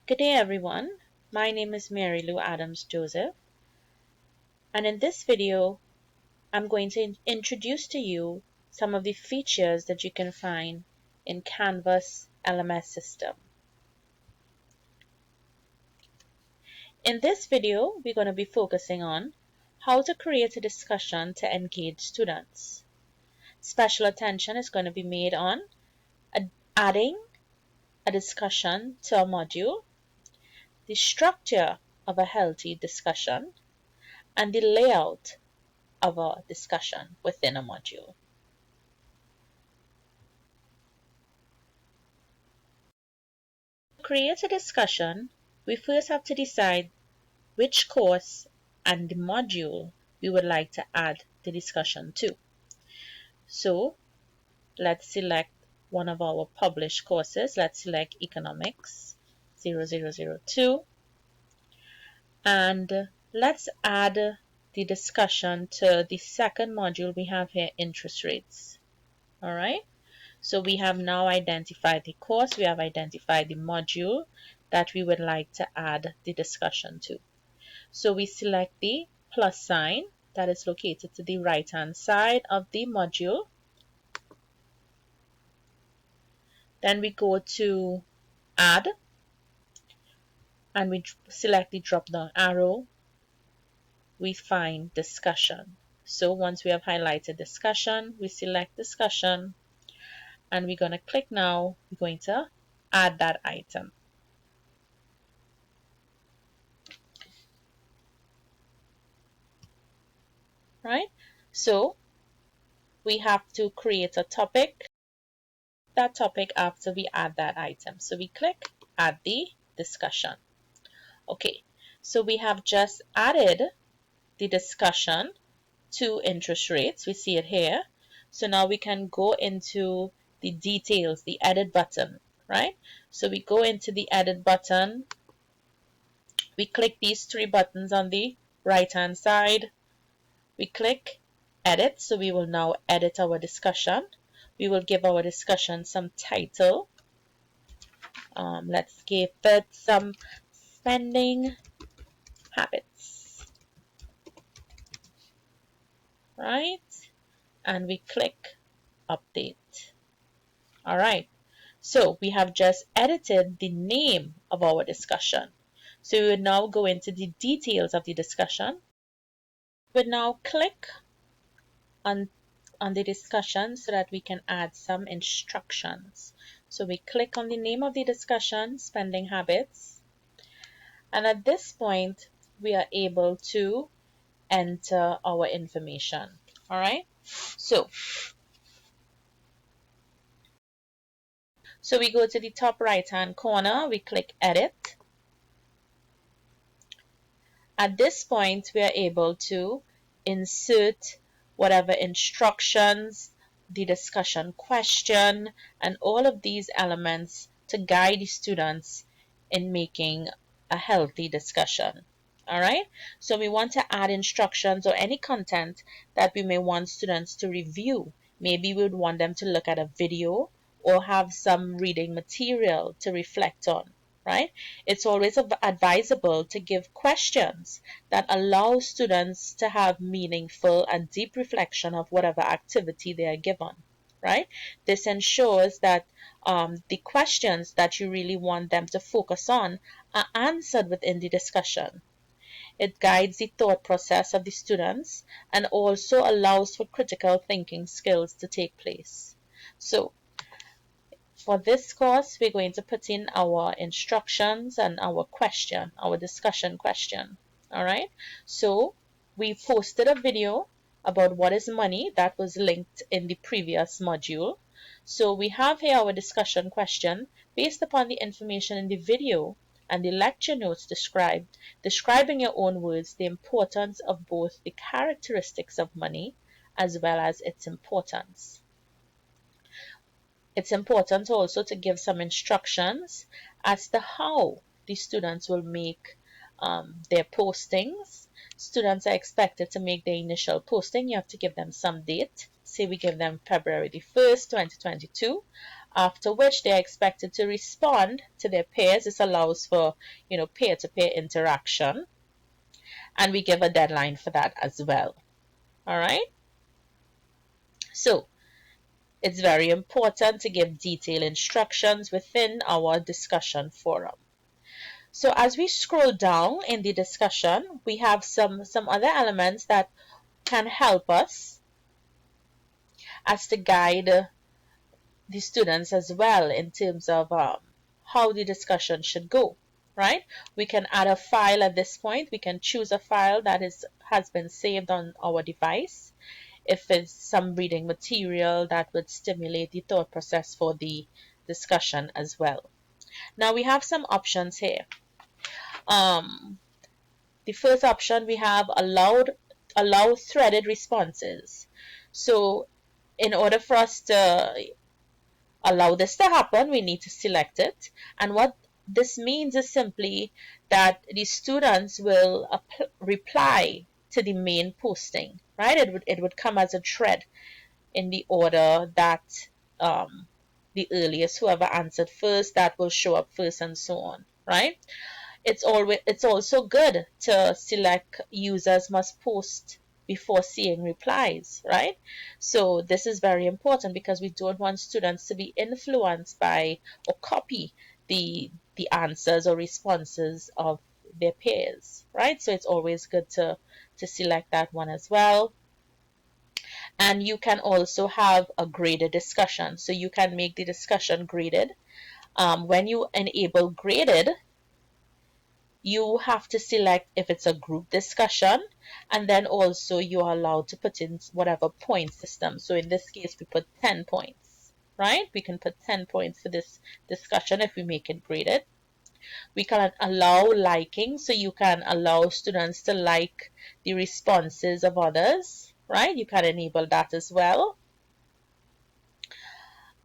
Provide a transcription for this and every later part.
Good day everyone, my name is Mary Lou Adams Joseph, and in this video I'm going to introduce to you some of the features that you can find in Canvas LMS system. In this video we're going to be focusing on how to create a discussion to engage students. Special attention is going to be made on adding a discussion to a module, the structure of a healthy discussion, and the layout of a discussion within a module. To create a discussion, we first have to decide which course and the module we would like to add the discussion to. So let's select one of our published courses. Let's select Economics 0002, and let's add the discussion to the second module we have here, interest rates. All right, so we have now identified the course, we have identified the module that we would like to add the discussion to. So we select the plus sign that is located to the right hand side of the module. Then we go to add and we select the drop down arrow. We find discussion. So once we have highlighted discussion, we select discussion and we're going to click now. We're going to add that item. Right? So we have to create a topic, that topic after we add that item. So we click add the discussion. Okay, so we have just added the discussion to interest rates. We see it here. So now we can go into the details, the edit button, right? So we go into the edit button. We click these three buttons on the right hand side. We click edit. So we will now edit our discussion. We will give our discussion some title. Let's give it some spending habits, right? And we click update. All right, so we have just edited the name of our discussion. So we would now go into the details of the discussion. We would now click on the discussion so that we can add some instructions. So we click on the name of the discussion, spending habits, and at this point we are able to enter our information. All right, so we go to the top right hand corner, we click edit. At this point we are able to insert whatever instructions, the discussion question, and all of these elements to guide the students in making a healthy discussion. All right, so we want to add instructions or any content that we may want students to review. Maybe we would want them to look at a video or have some reading material to reflect on. Right? It's always advisable to give questions that allow students to have meaningful and deep reflection of whatever activity they are given. Right? This ensures that the questions that you really want them to focus on are answered within the discussion. It guides the thought process of the students and also allows for critical thinking skills to take place. So, for this course, we're going to put in our instructions and our question, our discussion question. All right. So we posted a video about what is money that was linked in the previous module. So we have here our discussion question based upon the information in the video and the lecture notes describing your own words the importance of both the characteristics of money as well as its importance. It's important also to give some instructions as to how the students will make their postings. Students are expected to make their initial posting. You have to give them some date. Say we give them February the 1st, 2022. after which they are expected to respond to their peers. This allows for, peer-to-peer interaction, and we give a deadline for that as well. All right. So it's very important to give detailed instructions within our discussion forum. So as we scroll down in the discussion, we have some other elements that can help us as to guide the students as well in terms of how the discussion should go, right? We can add a file at this point. We can choose a file that has been saved on our device. If it's some reading material that would stimulate the thought process for the discussion as well. Now we have some options here. The first option we have allow threaded responses. So in order for us to allow this to happen, we need to select it. And what this means is simply that the students will reply to the main posting, right? It would come as a thread in the order that the earliest, whoever answered first, that will show up first, and so on, right? It's also good to select users must post before seeing replies, right? So this is very important because we don't want students to be influenced by or copy the answers or responses of their peers, right? So it's always good to select that one as well. And you can also have a graded discussion. So you can make the discussion graded. When you enable graded, you have to select if it's a group discussion, and then also you are allowed to put in whatever point system. So in this case, we put 10 points, right? We can put 10 points for this discussion if we make it graded. We can allow liking, so you can allow students to like the responses of others, right? You can enable that as well.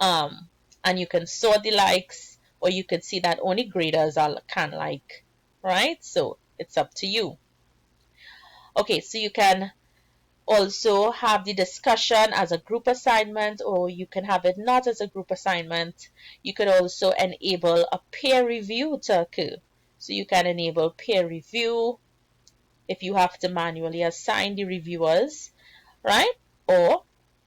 And you can sort the likes, or you could see that only graders can like, right? So it's up to you. Okay, so you can also have the discussion as a group assignment, or you can have it not as a group assignment. You could also enable a peer review to occur. So you can enable peer review if you have to manually assign the reviewers, right? Or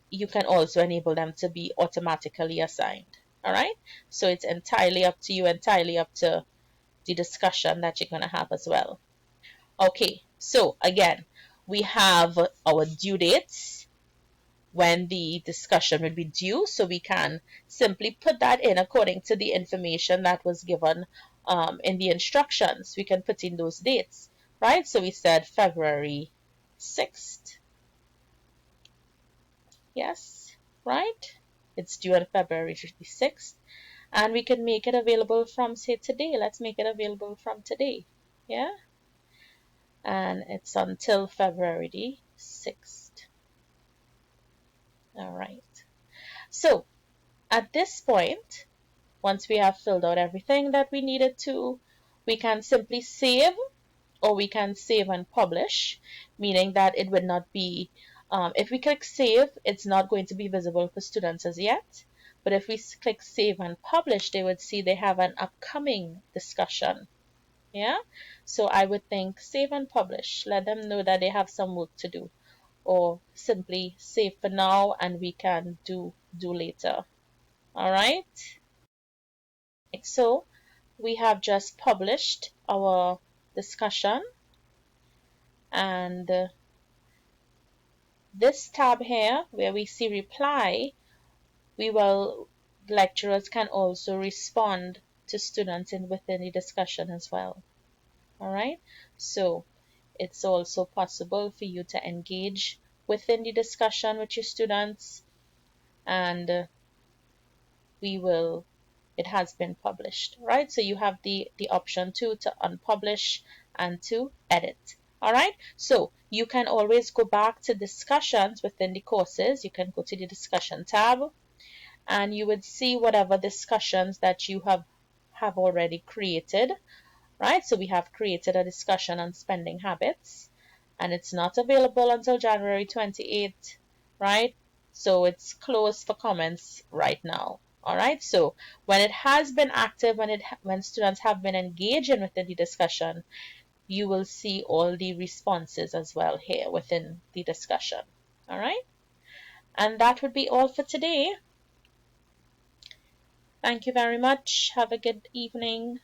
you can also enable them to be automatically assigned. All right. So it's entirely up to you, entirely up to the discussion that you're going to have as well. Okay. So again, we have our due dates when the discussion will be due. So we can simply put that in according to the information that was given in the instructions. We can put in those dates, right? So we said February 6th. Yes, right? It's due on February 56th. And we can make it available from, say, today. Let's make it available from today. Yeah? And it's until February the 6th. All right. So at this point, once we have filled out everything that we needed to, we can simply save, or we can save and publish, meaning that it would not be, if we click save, it's not going to be visible for students as yet. But if we click save and publish, they would see they have an upcoming discussion. Yeah. So I would think save and publish. Let them know that they have some work to do, or simply save for now and we can do later. All right. So we have just published our discussion, and this tab here where we see reply, lecturers can also respond to students within the discussion as well. All right. So it's also possible for you to engage within the discussion with your students, and it has been published, right? So you have the option to unpublish and to edit. All right. So you can always go back to discussions within the courses. You can go to the discussion tab, and you would see whatever discussions that you have already created, right? So we have created a discussion on spending habits, and it's not available until January 28th, right? So it's closed for comments right now. All right, so when it has been active, when students have been engaging within the discussion, you will see all the responses as well here within the discussion. All right, and that would be all for today. Thank you very much. Have a good evening.